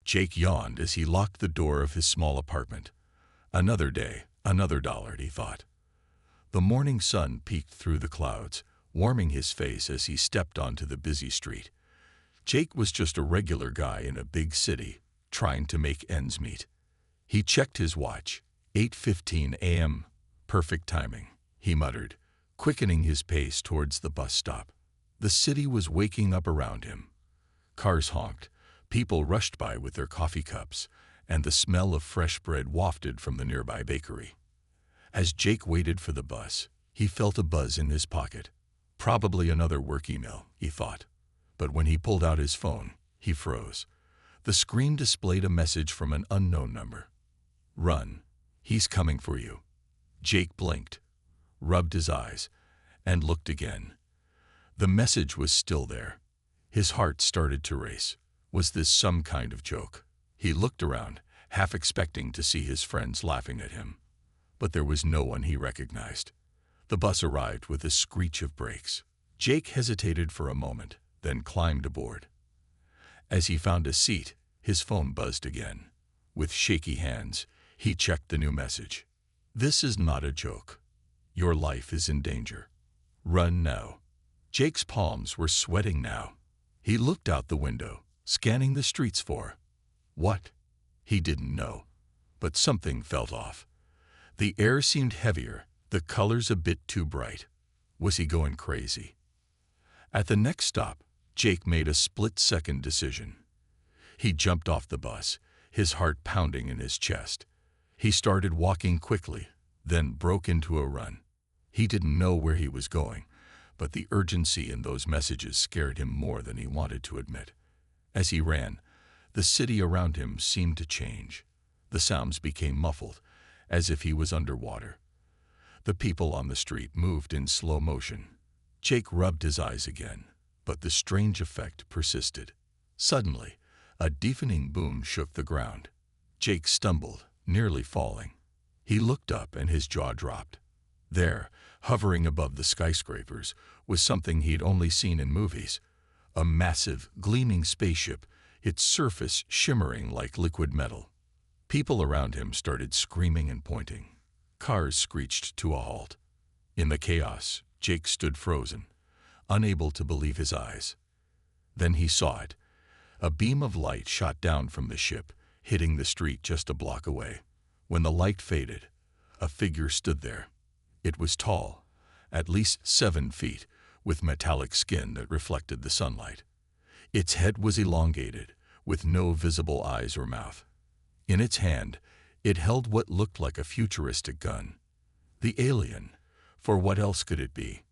Jake yawned as he locked the door of his small apartment. Another day, another dollar, he thought. The morning sun peeked through the clouds, warming his face as he stepped onto the busy street. Jake was just a regular guy in a big city, trying to make ends meet. He checked his watch. 8:15 a.m. Perfect timing, he muttered, quickening his pace towards the bus stop. The city was waking up around him. Cars honked, people rushed by with their coffee cups, and the smell of fresh bread wafted from the nearby bakery. As Jake waited for the bus, he felt a buzz in his pocket. Probably another work email, he thought. But when he pulled out his phone, he froze. The screen displayed a message from an unknown number. "Run. He's coming for you." Jake blinked, rubbed his eyes, and looked again. The message was still there. His heart started to race. Was this some kind of joke? He looked around, half expecting to see his friends laughing at him. But there was no one he recognized. The bus arrived with a screech of brakes. Jake hesitated for a moment, then climbed aboard. As he found a seat, his phone buzzed again. With shaky hands, he checked the new message. "This is not a joke. Your life is in danger. Run now." Jake's palms were sweating now. He looked out the window, scanning the streets for what? He didn't know. But something felt off. The air seemed heavier, the colors a bit too bright. Was he going crazy? At the next stop, Jake made a split-second decision. He jumped off the bus, his heart pounding in his chest. He started walking quickly, then broke into a run. He didn't know where he was going, but the urgency in those messages scared him more than he wanted to admit. As he ran, the city around him seemed to change. The sounds became muffled, as if he was underwater. The people on the street moved in slow motion. Jake rubbed his eyes again, but the strange effect persisted. Suddenly, a deafening boom shook the ground. Jake stumbled, nearly falling. He looked up and his jaw dropped. There, hovering above the skyscrapers, was something he'd only seen in movies. A massive, gleaming spaceship, its surface shimmering like liquid metal. People around him started screaming and pointing. Cars screeched to a halt. In the chaos, Jake stood frozen, unable to believe his eyes. Then he saw it. A beam of light shot down from the ship, hitting the street just a block away. When the light faded, a figure stood there. It was tall, at least 7 feet, with metallic skin that reflected the sunlight. Its head was elongated, with no visible eyes or mouth. In its hand, it held what looked like a futuristic gun. The alien, for what else could it be,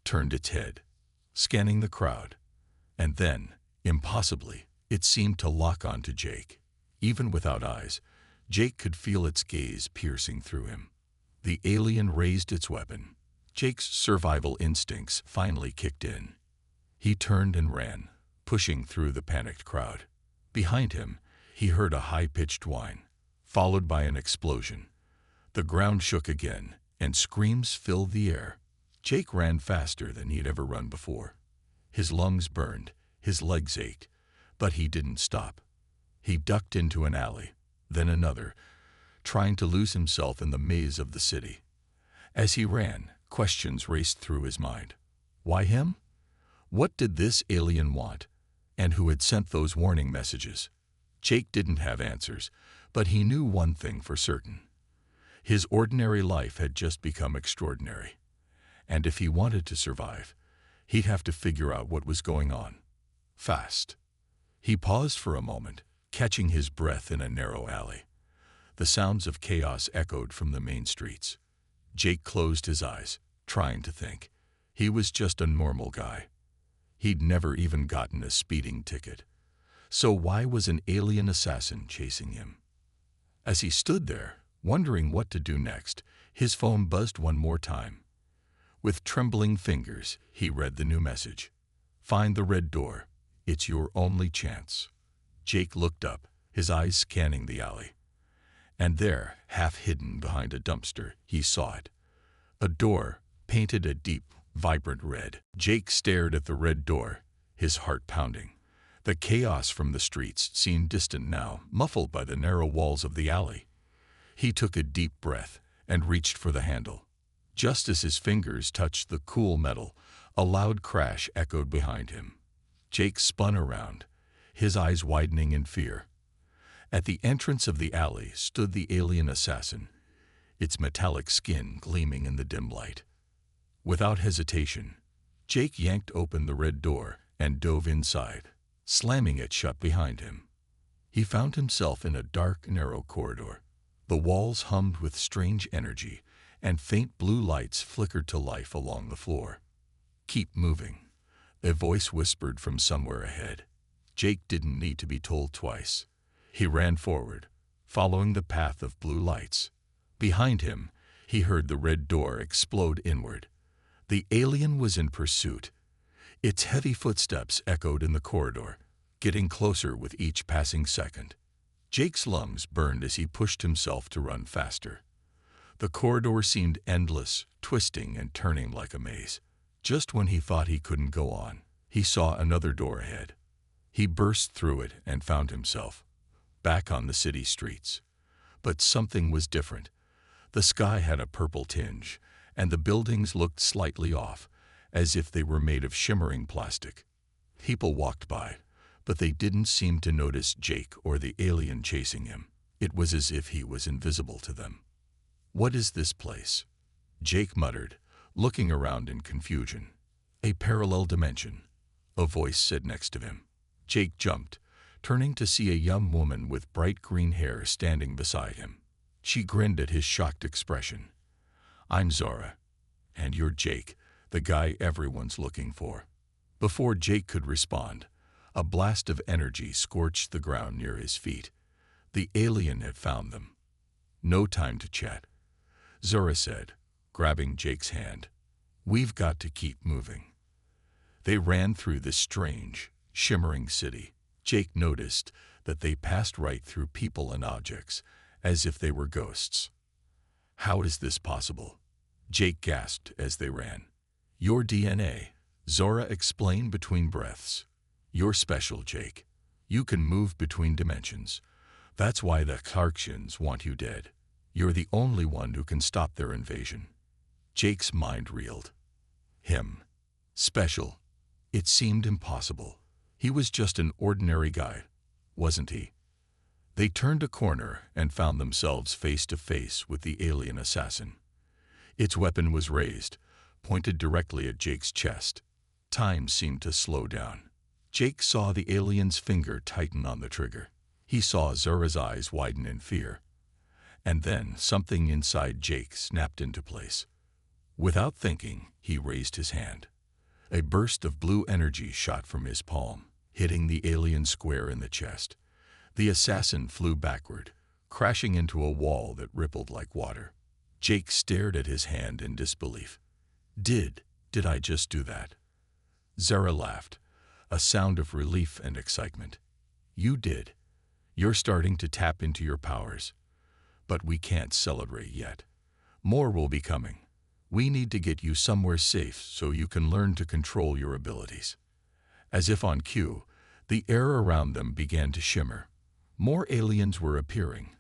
turned its head, scanning the crowd. And then, impossibly, it seemed to lock onto Jake. Even without eyes, Jake could feel its gaze piercing through him. The alien raised its weapon. Jake's survival instincts finally kicked in. He turned and ran, pushing through the panicked crowd. Behind him, he heard a high-pitched whine, followed by an explosion. The ground shook again, and screams filled the air. Jake ran faster than he'd ever run before. His lungs burned, his legs ached, but he didn't stop. He ducked into an alley, then another, trying to lose himself in the maze of the city. As he ran, questions raced through his mind. Why him? What did this alien want? And who had sent those warning messages? Jake didn't have answers, but he knew one thing for certain. His ordinary life had just become extraordinary. And if he wanted to survive, he'd have to figure out what was going on. Fast. He paused for a moment, catching his breath in a narrow alley. The sounds of chaos echoed from the main streets. Jake closed his eyes, trying to think. He was just a normal guy. He'd never even gotten a speeding ticket. So why was an alien assassin chasing him? As he stood there, wondering what to do next, his phone buzzed one more time. With trembling fingers, he read the new message. "Find the red door. It's your only chance." Jake looked up, his eyes scanning the alley. And there, half hidden behind a dumpster, he saw it. A door, painted a deep, vibrant red. Jake stared at the red door, his heart pounding. The chaos from the streets seemed distant now, muffled by the narrow walls of the alley. He took a deep breath and reached for the handle. Just as his fingers touched the cool metal, a loud crash echoed behind him. Jake spun around, his eyes widening in fear. At the entrance of the alley stood the alien assassin, its metallic skin gleaming in the dim light. Without hesitation, Jake yanked open the red door and dove inside, slamming it shut behind him. He found himself in a dark, narrow corridor. The walls hummed with strange energy, and faint blue lights flickered to life along the floor. "Keep moving," a voice whispered from somewhere ahead. Jake didn't need to be told twice. He ran forward, following the path of blue lights. Behind him, he heard the red door explode inward. The alien was in pursuit. Its heavy footsteps echoed in the corridor, getting closer with each passing second. Jake's lungs burned as he pushed himself to run faster. The corridor seemed endless, twisting and turning like a maze. Just when he thought he couldn't go on, he saw another door ahead. He burst through it and found himself back on the city streets. But something was different. The sky had a purple tinge, and the buildings looked slightly off, as if they were made of shimmering plastic. People walked by, but they didn't seem to notice Jake or the alien chasing him. It was as if he was invisible to them. "What is this place?" Jake muttered, looking around in confusion. "A parallel dimension," a voice said next to him. Jake jumped, turning to see a young woman with bright green hair standing beside him. She grinned at his shocked expression. "I'm Zora. And you're Jake, the guy everyone's looking for." Before Jake could respond, a blast of energy scorched the ground near his feet. The alien had found them. "No time to chat," Zora said, grabbing Jake's hand. "We've got to keep moving." They ran through this strange, shimmering city. Jake noticed that they passed right through people and objects, as if they were ghosts. "How is this possible?" Jake gasped as they ran. "Your DNA," Zora explained between breaths. "You're special, Jake. You can move between dimensions. That's why the Karksians want you dead. You're the only one who can stop their invasion." Jake's mind reeled. Him. Special. It seemed impossible. He was just an ordinary guy, wasn't he? They turned a corner and found themselves face to face with the alien assassin. Its weapon was raised, pointed directly at Jake's chest. Time seemed to slow down. Jake saw the alien's finger tighten on the trigger. He saw Zora's eyes widen in fear. And then something inside Jake snapped into place. Without thinking, he raised his hand. A burst of blue energy shot from his palm, hitting the alien square in the chest. The assassin flew backward, crashing into a wall that rippled like water. Jake stared at his hand in disbelief. Did I just do that?" Zara laughed, a sound of relief and excitement. "You did. You're starting to tap into your powers. But we can't celebrate yet. More will be coming. We need to get you somewhere safe so you can learn to control your abilities." As if on cue, the air around them began to shimmer. More aliens were appearing,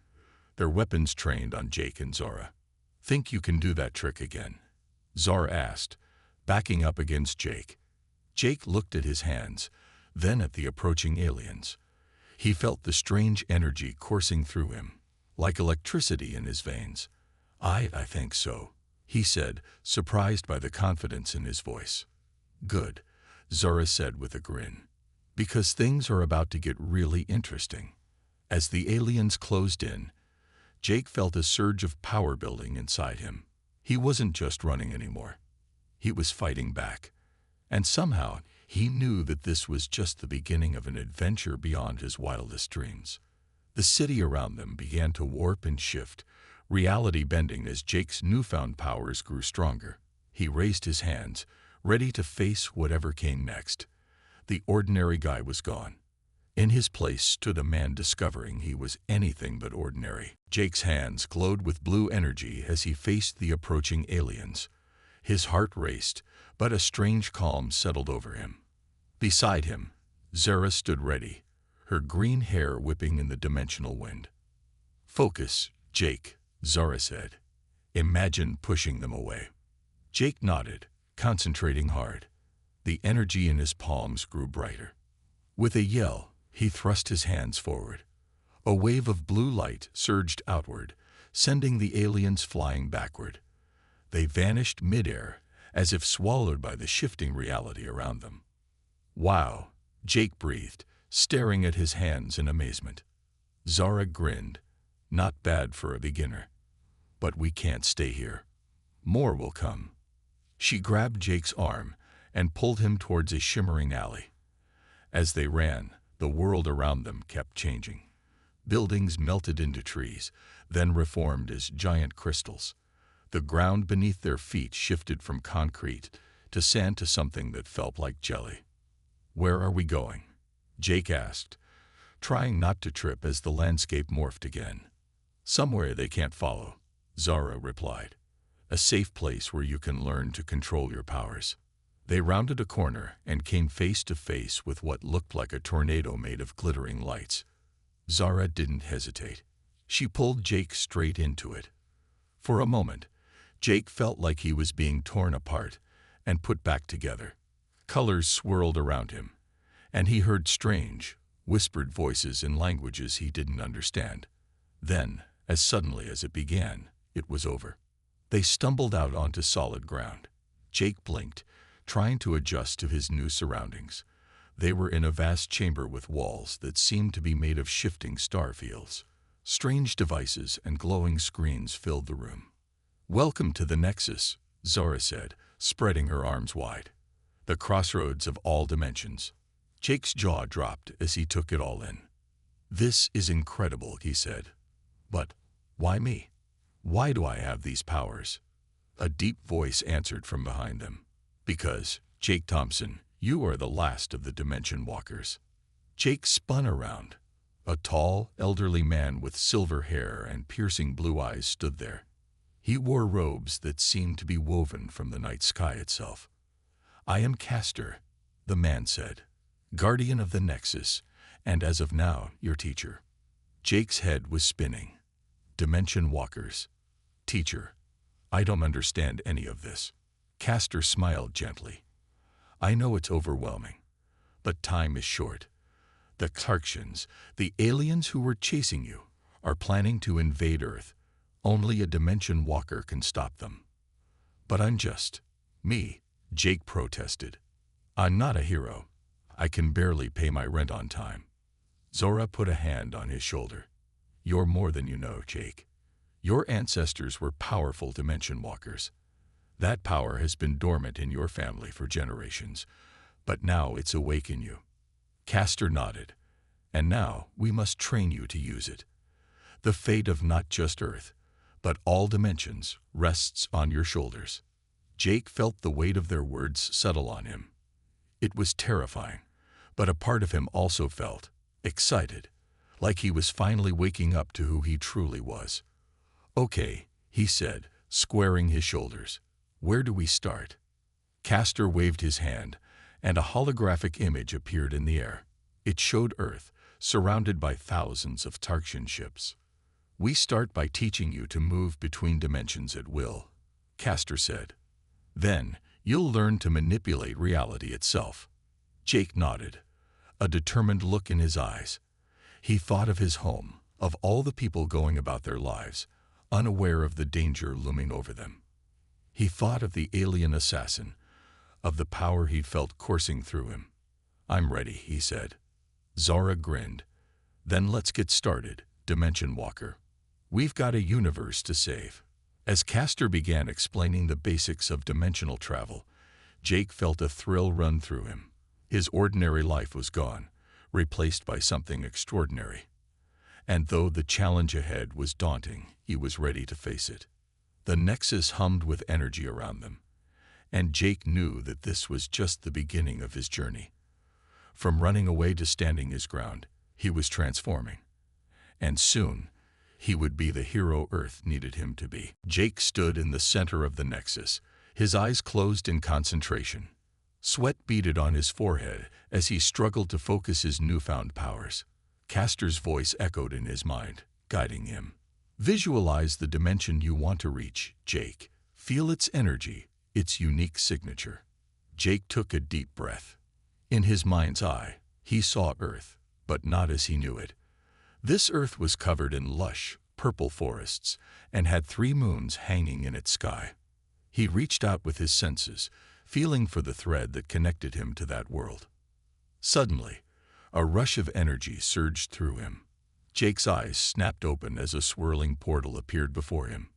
their weapons trained on Jake and Zora. "Think you can do that trick again?" Zora asked, backing up against Jake. Jake looked at his hands, then at the approaching aliens. He felt the strange energy coursing through him, like electricity in his veins. I think so," he said, surprised by the confidence in his voice. "Good," Zora said with a grin, "because things are about to get really interesting." As the aliens closed in, Jake felt a surge of power building inside him. He wasn't just running anymore. He was fighting back. And somehow, he knew that this was just the beginning of an adventure beyond his wildest dreams. The city around them began to warp and shift, reality bending as Jake's newfound powers grew stronger. He raised his hands, ready to face whatever came next. The ordinary guy was gone. In his place stood a man discovering he was anything but ordinary. Jake's hands glowed with blue energy as he faced the approaching aliens. His heart raced, but a strange calm settled over him. Beside him, Zara stood ready, her green hair whipping in the dimensional wind. "Focus, Jake," Zara said. "Imagine pushing them away." Jake nodded, concentrating hard. The energy in his palms grew brighter. With a yell, he thrust his hands forward. A wave of blue light surged outward, sending the aliens flying backward. They vanished midair, as if swallowed by the shifting reality around them. "Wow," Jake breathed, staring at his hands in amazement. Zara grinned. "Not bad for a beginner. But we can't stay here. More will come." She grabbed Jake's arm and pulled him towards a shimmering alley. As they ran, the world around them kept changing. Buildings melted into trees, then reformed as giant crystals. The ground beneath their feet shifted from concrete to sand to something that felt like jelly. "Where are we going?" Jake asked, trying not to trip as the landscape morphed again. "Somewhere they can't follow," Zara replied. "A safe place where you can learn to control your powers." They rounded a corner and came face to face with what looked like a tornado made of glittering lights. Zara didn't hesitate. She pulled Jake straight into it. For a moment, Jake felt like he was being torn apart and put back together. Colors swirled around him, and he heard strange, whispered voices in languages he didn't understand. Then, as suddenly as it began, it was over. They stumbled out onto solid ground. Jake blinked, trying to adjust to his new surroundings. They were in a vast chamber with walls that seemed to be made of shifting star fields. Strange devices and glowing screens filled the room. "Welcome to the Nexus," Zara said, spreading her arms wide. "The crossroads of all dimensions." Jake's jaw dropped as he took it all in. "This is incredible," he said. "But why me? Why do I have these powers?" A deep voice answered from behind them. "Because, Jake Thompson, you are the last of the Dimension Walkers." Jake spun around. A tall, elderly man with silver hair and piercing blue eyes stood there. He wore robes that seemed to be woven from the night sky itself. "I am Castor," the man said, "guardian of the Nexus, and as of now, your teacher." Jake's head was spinning. Dimension Walkers. Teacher. I don't understand any of this. Castor smiled gently. "I know it's overwhelming, but time is short. The Tarksians, the aliens who were chasing you, are planning to invade Earth. Only a Dimension Walker can stop them." "But I'm just me," Jake protested. "I'm not a hero. I can barely pay my rent on time." Zora put a hand on his shoulder. "You're more than you know, Jake. Your ancestors were powerful Dimension Walkers. That power has been dormant in your family for generations, but now it's awake in you." Castor nodded. "And now we must train you to use it. The fate of not just Earth, but all dimensions rests on your shoulders." Jake felt the weight of their words settle on him. It was terrifying, but a part of him also felt excited, like he was finally waking up to who he truly was. "Okay," he said, squaring his shoulders. "Where do we start?" Castor waved his hand, and a holographic image appeared in the air. It showed Earth, surrounded by thousands of Tarksian ships. "We start by teaching you to move between dimensions at will," Castor said. "Then, you'll learn to manipulate reality itself." Jake nodded, a determined look in his eyes. He thought of his home, of all the people going about their lives, unaware of the danger looming over them. He thought of the alien assassin, of the power he felt coursing through him. "I'm ready," he said. Zara grinned. "Then let's get started, Dimension Walker. We've got a universe to save." As Castor began explaining the basics of dimensional travel, Jake felt a thrill run through him. His ordinary life was gone, replaced by something extraordinary. And though the challenge ahead was daunting, he was ready to face it. The Nexus hummed with energy around them, and Jake knew that this was just the beginning of his journey. From running away to standing his ground, he was transforming. And soon, he would be the hero Earth needed him to be. Jake stood in the center of the Nexus, his eyes closed in concentration. Sweat beaded on his forehead as he struggled to focus his newfound powers. Castor's voice echoed in his mind, guiding him. Visualize the dimension you want to reach, Jake. Feel its energy, its unique signature. Jake took a deep breath. In his mind's eye, he saw Earth, but not as he knew it. This Earth was covered in lush, purple forests and had 3 moons hanging in its sky. He reached out with his senses, feeling for the thread that connected him to that world. Suddenly, a rush of energy surged through him. Jake's eyes snapped open as a swirling portal appeared before him.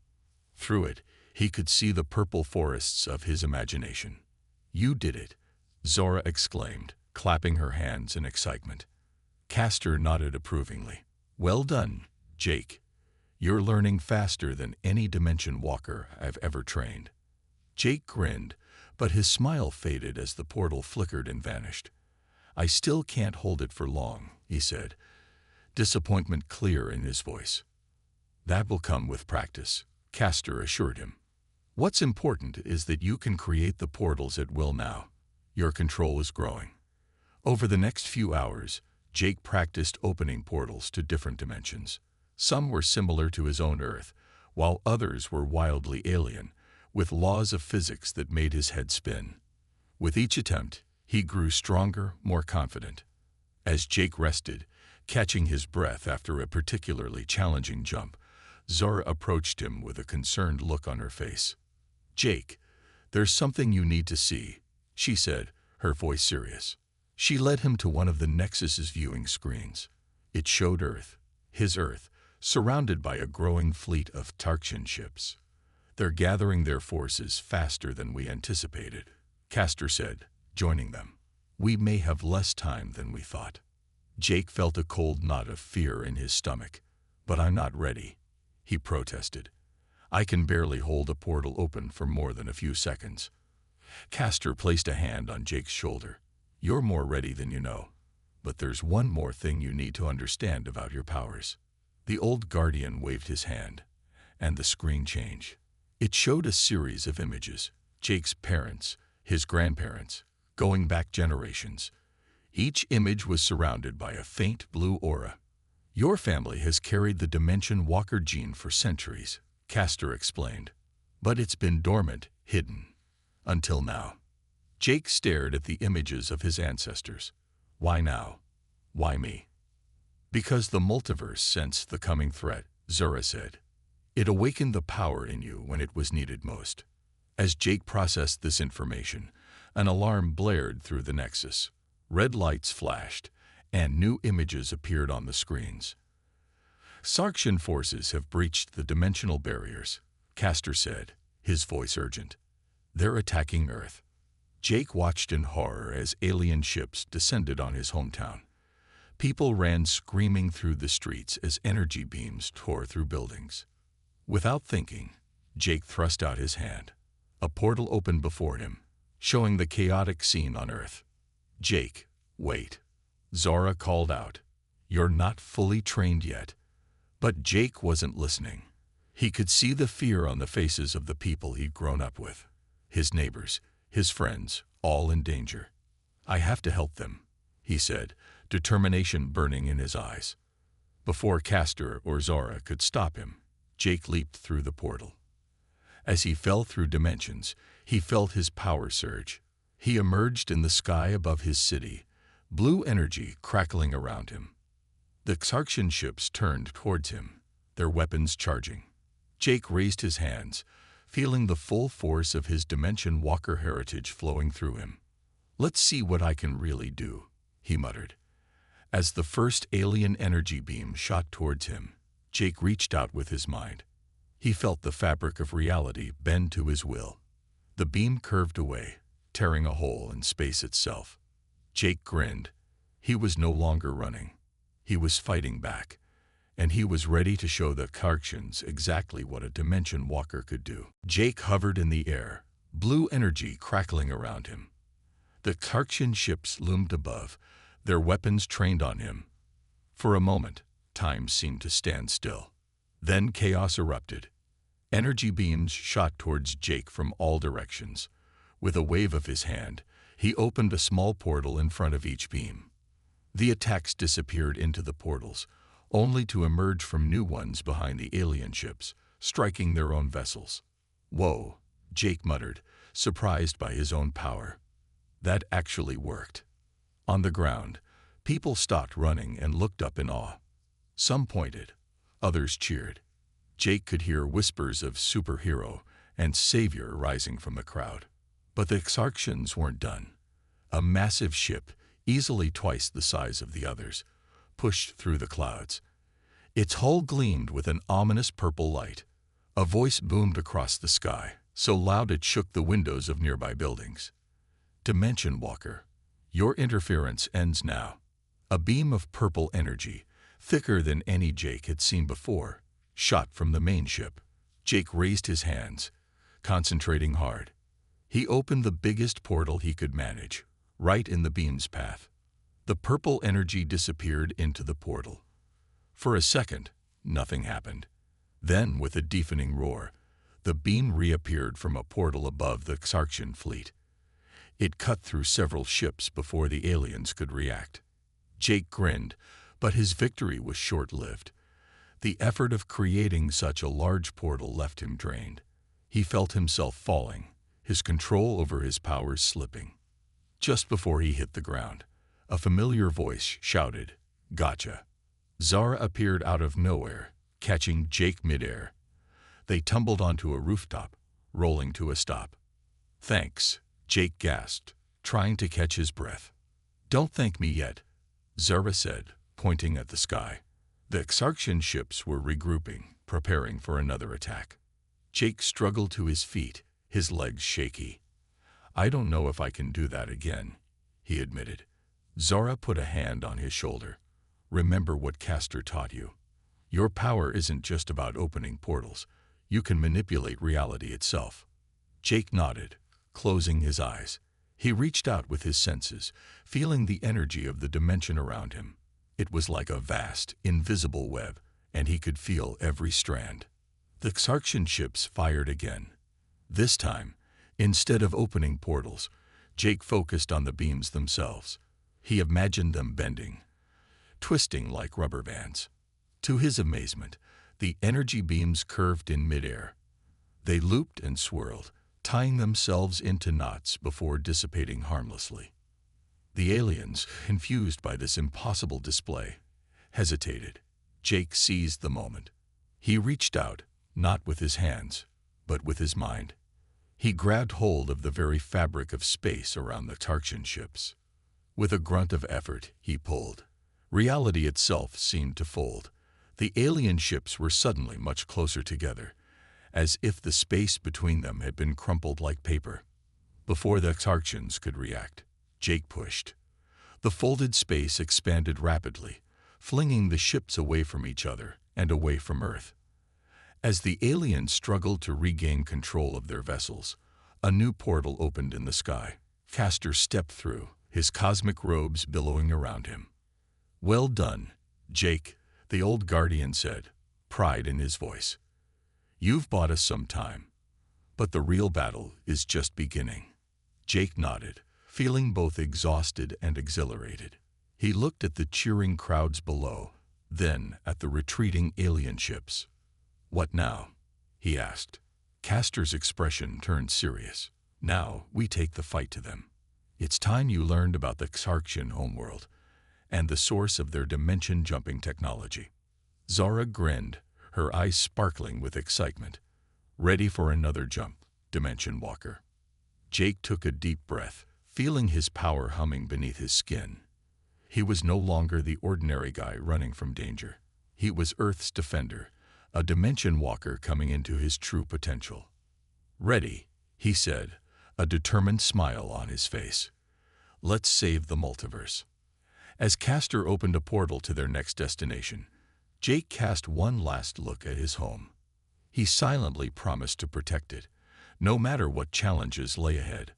Through it, he could see the purple forests of his imagination. "You did it," Zora exclaimed, clapping her hands in excitement. Castor nodded approvingly. "Well done, Jake. You're learning faster than any dimension walker I've ever trained." Jake grinned, but his smile faded as the portal flickered and vanished. "I still can't hold it for long," he said, disappointment clear in his voice. "That will come with practice," Castor assured him. "What's important is that you can create the portals at will now. Your control is growing." Over the next few hours, Jake practiced opening portals to different dimensions. Some were similar to his own Earth, while others were wildly alien, with laws of physics that made his head spin. With each attempt, he grew stronger, more confident. As Jake rested, catching his breath after a particularly challenging jump, Zora approached him with a concerned look on her face. "Jake, there's something you need to see," she said, her voice serious. She led him to one of the Nexus's viewing screens. It showed Earth, his Earth, surrounded by a growing fleet of Tarxian ships. "They're gathering their forces faster than we anticipated," Castor said, joining them. "We may have less time than we thought." Jake felt a cold knot of fear in his stomach. "But I'm not ready," he protested. "I can barely hold a portal open for more than a few seconds." Castor placed a hand on Jake's shoulder. "You're more ready than you know. But there's one more thing you need to understand about your powers." The old guardian waved his hand, and the screen changed. It showed a series of images, Jake's parents, his grandparents, going back generations. Each image was surrounded by a faint blue aura. "Your family has carried the Dimension Walker gene for centuries," Castor explained. "But it's been dormant, hidden. Until now." Jake stared at the images of his ancestors. "Why now? Why me?" "Because the multiverse sensed the coming threat," Zora said. "It awakened the power in you when it was needed most." As Jake processed this information, an alarm blared through the Nexus. Red lights flashed, and new images appeared on the screens. "Sarxian forces have breached the dimensional barriers," Castor said, his voice urgent. "They're attacking Earth." Jake watched in horror as alien ships descended on his hometown. People ran screaming through the streets as energy beams tore through buildings. Without thinking, Jake thrust out his hand. A portal opened before him, showing the chaotic scene on Earth. "Jake, wait," Zora called out. "You're not fully trained yet." But Jake wasn't listening. He could see the fear on the faces of the people he'd grown up with. His neighbors, his friends, all in danger. "I have to help them," he said, determination burning in his eyes. Before Castor or Zora could stop him, Jake leaped through the portal. As he fell through dimensions, he felt his power surge. He emerged in the sky above his city, blue energy crackling around him. The Sarxian ships turned towards him, their weapons charging. Jake raised his hands, feeling the full force of his Dimension Walker heritage flowing through him. "Let's see what I can really do," he muttered. As the first alien energy beam shot towards him, Jake reached out with his mind. He felt the fabric of reality bend to his will. The beam curved away, tearing a hole in space itself. Jake grinned. He was no longer running. He was fighting back, and he was ready to show the Sarxians exactly what a Dimension Walker could do. Jake hovered in the air, blue energy crackling around him. The Sarxian ships loomed above, their weapons trained on him. For a moment, time seemed to stand still. Then chaos erupted. Energy beams shot towards Jake from all directions. With a wave of his hand, He opened a small portal in front of each beam. The attacks disappeared into the portals, only to emerge from new ones behind the alien ships, striking their own vessels. "Whoa," Jake muttered, surprised by his own power. That actually worked. On the ground, people stopped running and looked up in awe. Some pointed, others cheered. Jake could hear whispers of superhero and savior rising from the crowd. But the Exarchans weren't done. A massive ship, easily twice the size of the others, pushed through the clouds. Its hull gleamed with an ominous purple light. A voice boomed across the sky, so loud it shook the windows of nearby buildings. "Dimension Walker, your interference ends now." A beam of purple energy, thicker than any Jake had seen before, shot from the main ship. Jake raised his hands, concentrating hard. He opened the biggest portal he could manage, right in the beam's path. The purple energy disappeared into the portal. For a second, nothing happened. Then, with a deafening roar, the beam reappeared from a portal above the Exarchian fleet. It cut through several ships before the aliens could react. Jake grinned, but his victory was short-lived. The effort of creating such a large portal left him drained. He felt himself falling, his control over his powers slipping. Just before he hit the ground, a familiar voice shouted, "Gotcha." Zara appeared out of nowhere, catching Jake midair. They tumbled onto a rooftop, rolling to a stop. "Thanks," Jake gasped, trying to catch his breath. "Don't thank me yet," Zara said, pointing at the sky. The Exarchian ships were regrouping, preparing for another attack. Jake struggled to his feet, his legs shaky. "I don't know if I can do that again," he admitted. Zara put a hand on his shoulder. "Remember what Castor taught you. Your power isn't just about opening portals. You can manipulate reality itself." Jake nodded, closing his eyes. He reached out with his senses, feeling the energy of the dimension around him. It was like a vast, invisible web, and he could feel every strand. The Exarchian ships fired again. This time, instead of opening portals, Jake focused on the beams themselves. He imagined them bending, twisting like rubber bands. To his amazement, the energy beams curved in midair. They looped and swirled, tying themselves into knots before dissipating harmlessly. The aliens, confused by this impossible display, hesitated. Jake seized the moment. He reached out, not with his hands, but with his mind. He grabbed hold of the very fabric of space around the Exarchian ships. With a grunt of effort, he pulled. Reality itself seemed to fold. The alien ships were suddenly much closer together, as if the space between them had been crumpled like paper. Before the Exarchians could react, Jake pushed. The folded space expanded rapidly, flinging the ships away from each other and away from Earth. As the aliens struggled to regain control of their vessels, a new portal opened in the sky. Castor stepped through, his cosmic robes billowing around him. "Well done, Jake," the old guardian said, pride in his voice. "You've bought us some time, but the real battle is just beginning." Jake nodded, feeling both exhausted and exhilarated. He looked at the cheering crowds below, then at the retreating alien ships. "What now?" he asked. Castor's expression turned serious. "Now we take the fight to them. It's time you learned about the Exarchian homeworld and the source of their dimension-jumping technology." Zara grinned, her eyes sparkling with excitement. "Ready for another jump, Dimension Walker." Jake took a deep breath, feeling his power humming beneath his skin. He was no longer the ordinary guy running from danger. He was Earth's defender, a Dimension Walker coming into his true potential. "Ready," he said, a determined smile on his face. "Let's save the multiverse." As Castor opened a portal to their next destination, Jake cast one last look at his home. He silently promised to protect it, no matter what challenges lay ahead.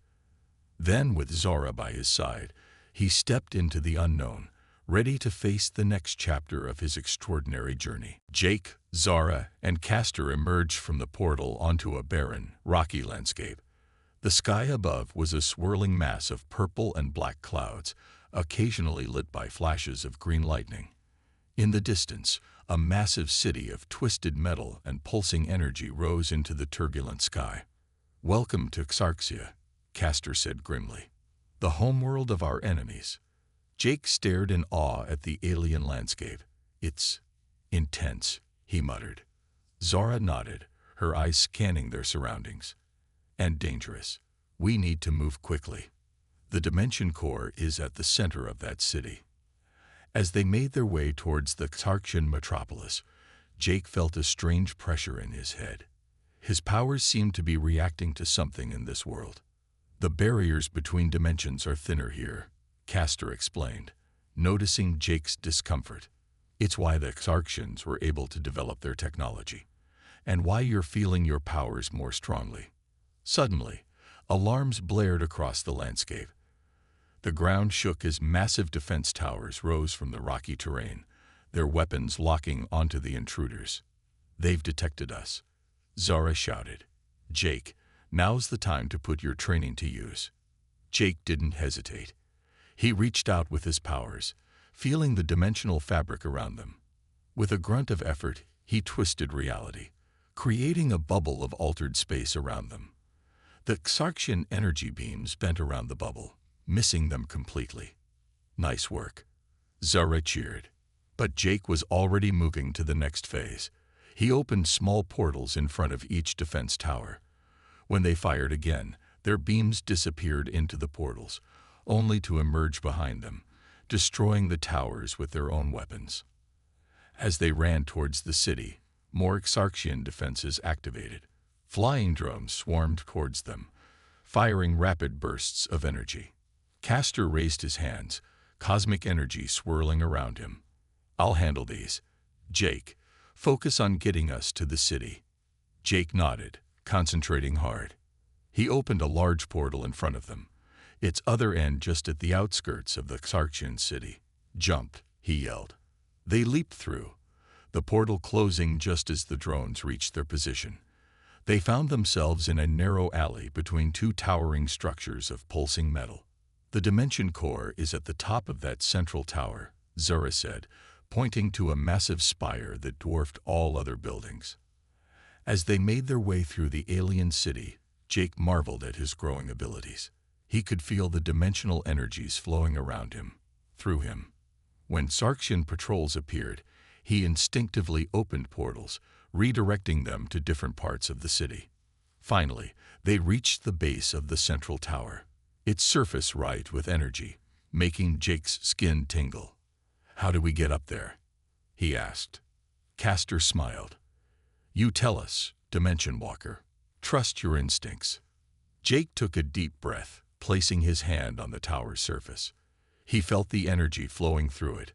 Then, with Zara by his side, he stepped into the unknown, ready to face the next chapter of his extraordinary journey. Jake, Zara, and Castor emerged from the portal onto a barren, rocky landscape. The sky above was a swirling mass of purple and black clouds, occasionally lit by flashes of green lightning. In the distance, a massive city of twisted metal and pulsing energy rose into the turbulent sky. "Welcome to Xarxia," Castor said grimly. "The homeworld of our enemies." Jake stared in awe at the alien landscape. "It's intense," he muttered. Zara nodded, her eyes scanning their surroundings. "And dangerous. We need to move quickly. The Dimension Core is at the center of that city." As they made their way towards the Xarxian metropolis, Jake felt a strange pressure in his head. His powers seemed to be reacting to something in this world. "The barriers between dimensions are thinner here," Castor explained, noticing Jake's discomfort. "It's why the Xarxians were able to develop their technology, and why you're feeling your powers more strongly." Suddenly, alarms blared across the landscape. The ground shook as massive defense towers rose from the rocky terrain, their weapons locking onto the intruders. "They've detected us," Zara shouted. "Jake, now's the time to put your training to use." Jake didn't hesitate. He reached out with his powers, feeling the dimensional fabric around them. With a grunt of effort, he twisted reality, creating a bubble of altered space around them. The Xarxian energy beams bent around the bubble, missing them completely. "Nice work," Zara cheered. But Jake was already moving to the next phase. He opened small portals in front of each defense tower. When they fired again, their beams disappeared into the portals, only to emerge behind them, destroying the towers with their own weapons. As they ran towards the city, more Xarxian defenses activated. Flying drones swarmed towards them, firing rapid bursts of energy. Castor raised his hands, cosmic energy swirling around him. "I'll handle these. Jake, focus on getting us to the city." Jake nodded, concentrating hard. He opened a large portal in front of them, its other end just at the outskirts of the Xarxian city. "Jump," he yelled. They leaped through, the portal closing just as the drones reached their position. They found themselves in a narrow alley between two towering structures of pulsing metal. "The Dimension Core is at the top of that central tower," Zara said, pointing to a massive spire that dwarfed all other buildings. As they made their way through the alien city, Jake marveled at his growing abilities. He could feel the dimensional energies flowing around him, through him. When Xarxian patrols appeared, he instinctively opened portals, redirecting them to different parts of the city. Finally, they reached the base of the central tower, its surface bright with energy, making Jake's skin tingle. "How do we get up there?" he asked. Castor smiled. "You tell us, Dimension Walker. Trust your instincts." Jake took a deep breath, placing his hand on the tower's surface. He felt the energy flowing through it,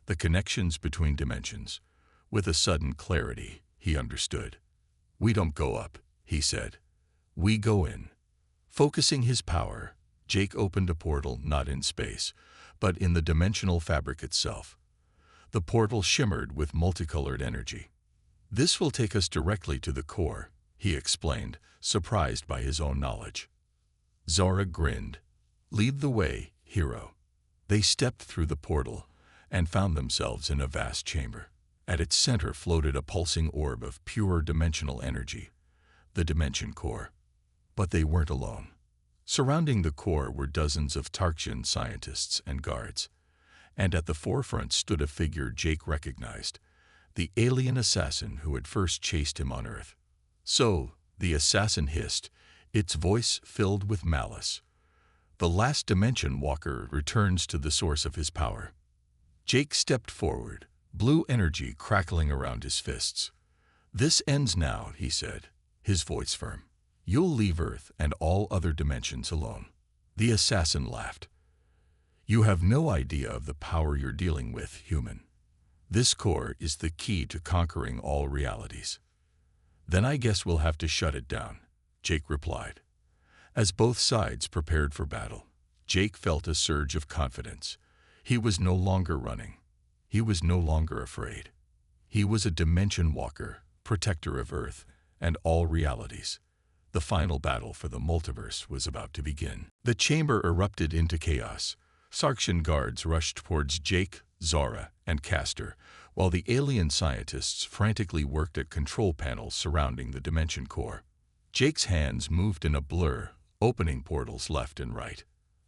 the connections between dimensions. With a sudden clarity, he understood. "We don't go up," he said. "We go in." Focusing his power, Jake opened a portal not in space, but in the dimensional fabric itself. The portal shimmered with multicolored energy. "This will take us directly to the core," he explained, surprised by his own knowledge. Zara grinned. "Lead the way, hero." They stepped through the portal and found themselves in a vast chamber. At its center floated a pulsing orb of pure dimensional energy, the Dimension Core. But they weren't alone. Surrounding the core were dozens of Xarxian scientists and guards, and at the forefront stood a figure Jake recognized, the alien assassin who had first chased him on Earth. "So," the assassin hissed, its voice filled with malice, "the last Dimension Walker returns to the source of his power." Jake stepped forward, blue energy crackling around his fists. "This ends now," he said, his voice firm. "You'll leave Earth and all other dimensions alone." The assassin laughed. "You have no idea of the power you're dealing with, human. This core is the key to conquering all realities." "Then I guess we'll have to shut it down," Jake replied. As both sides prepared for battle, Jake felt a surge of confidence. He was no longer running. He was no longer afraid. He was a Dimension Walker, protector of Earth and all realities. The final battle for the multiverse was about to begin. The chamber erupted into chaos. Sarksian guards rushed towards Jake, Zara, and Castor, while the alien scientists frantically worked at control panels surrounding the dimension core. Jake's hands moved in a blur, opening portals left and right.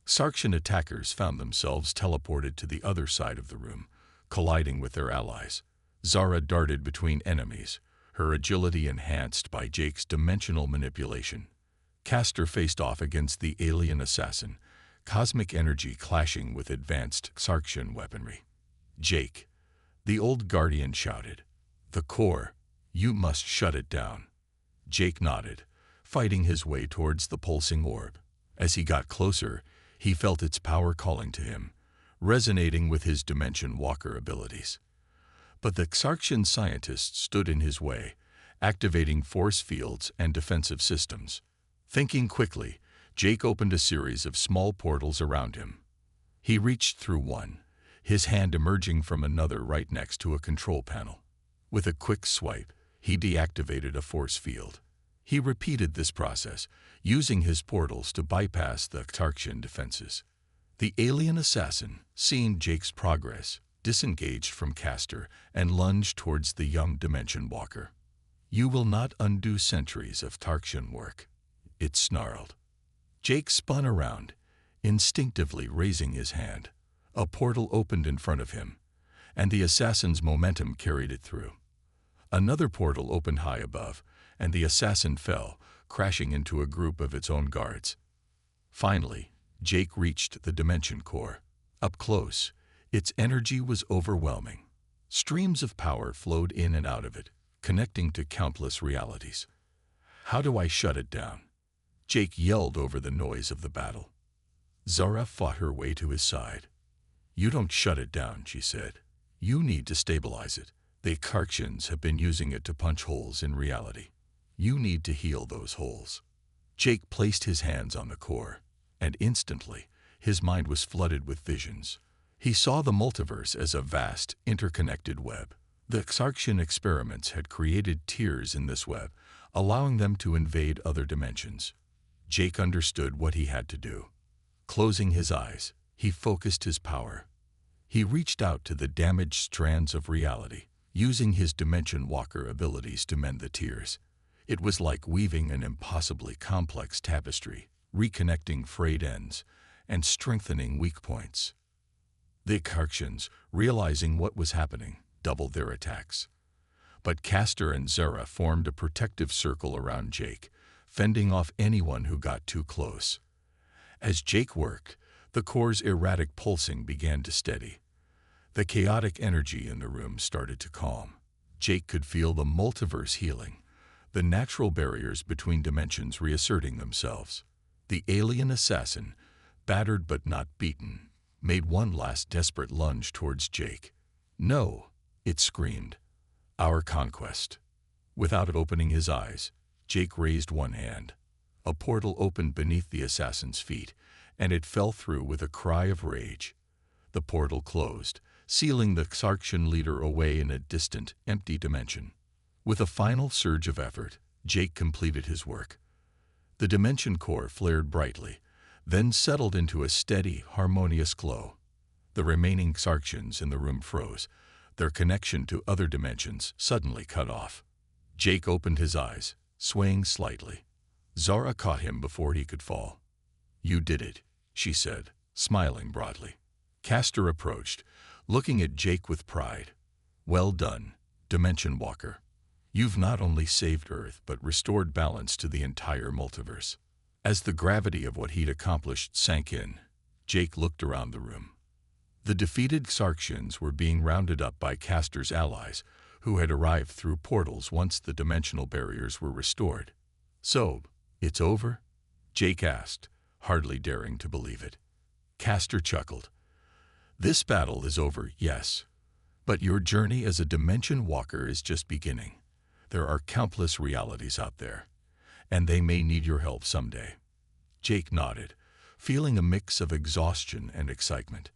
Sarksian attackers found themselves teleported to the other side of the room, colliding with their allies. Zara darted between enemies, her agility enhanced by Jake's dimensional manipulation. Castor faced off against the alien assassin, cosmic energy clashing with advanced Sarksian weaponry. "Jake," the old guardian shouted. "The core, you must shut it down." Jake nodded, fighting his way towards the pulsing orb. As he got closer, he felt its power calling to him, resonating with his Dimension Walker abilities. But the Sarksian scientists stood in his way, activating force fields and defensive systems. Thinking quickly, Jake opened a series of small portals around him. He reached through one, his hand emerging from another right next to a control panel. With a quick swipe, he deactivated a force field. He repeated this process, using his portals to bypass the Sarksian defenses. The alien assassin, seeing Jake's progress, disengaged from Castor and lunged towards the young Dimension Walker. "You will not undo centuries of Sarksian work," it snarled. Jake spun around, instinctively raising his hand. A portal opened in front of him, and the assassin's momentum carried it through. Another portal opened high above, and the assassin fell, crashing into a group of its own guards. Finally, Jake reached the dimension core. Up close, its energy was overwhelming. Streams of power flowed in and out of it, connecting to countless realities. "How do I shut it down?" Jake yelled over the noise of the battle. Zara fought her way to his side. "You don't shut it down," she said. "You need to stabilize it. The Sarksians have been using it to punch holes in reality. You need to heal those holes." Jake placed his hands on the core, and instantly, his mind was flooded with visions. He saw the multiverse as a vast, interconnected web. The Sarksian experiments had created tears in this web, allowing them to invade other dimensions. Jake understood what he had to do. Closing his eyes, he focused his power. He reached out to the damaged strands of reality, using his Dimension Walker abilities to mend the tears. It was like weaving an impossibly complex tapestry, reconnecting frayed ends and strengthening weak points. The Sarksians, realizing what was happening, doubled their attacks. But Castor and Zara formed a protective circle around Jake, fending off anyone who got too close. As Jake worked, the core's erratic pulsing began to steady. The chaotic energy in the room started to calm. Jake could feel the multiverse healing, the natural barriers between dimensions reasserting themselves. The alien assassin, battered but not beaten, made one last desperate lunge towards Jake. "No," it screamed. "Our conquest." Without opening his eyes, Jake raised one hand. A portal opened beneath the assassin's feet, and it fell through with a cry of rage. The portal closed, sealing the Sarksian leader away in a distant, empty dimension. With a final surge of effort, Jake completed his work. The dimension core flared brightly, then settled into a steady, harmonious glow. The remaining Sarksians in the room froze, their connection to other dimensions suddenly cut off. Jake opened his eyes, swaying slightly. Zara caught him before he could fall. "You did it," she said, smiling broadly. Castor approached, looking at Jake with pride. "Well done, Dimension Walker. You've not only saved Earth but restored balance to the entire multiverse." As the gravity of what he'd accomplished sank in, Jake looked around the room. The defeated Sarksians were being rounded up by Castor's allies, who had arrived through portals once the dimensional barriers were restored. "So, it's over?" Jake asked, hardly daring to believe it. Castor chuckled. "This battle is over, yes. But your journey as a Dimension Walker is just beginning. There are countless realities out there, and they may need your help someday." Jake nodded, feeling a mix of exhaustion and excitement.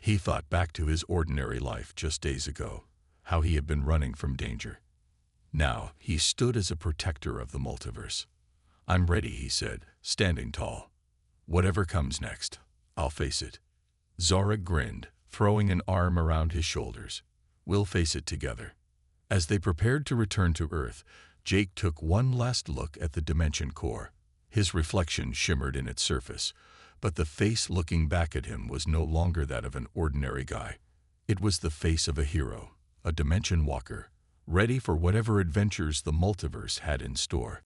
He thought back to his ordinary life just days ago, how he had been running from danger. Now he stood as a protector of the multiverse. "I'm ready," he said, standing tall. "Whatever comes next, I'll face it." Zora grinned, throwing an arm around his shoulders. "We'll face it together." As they prepared to return to Earth, Jake took one last look at the dimension core. His reflection shimmered in its surface, but the face looking back at him was no longer that of an ordinary guy. It was the face of a hero, a dimension walker, ready for whatever adventures the multiverse had in store.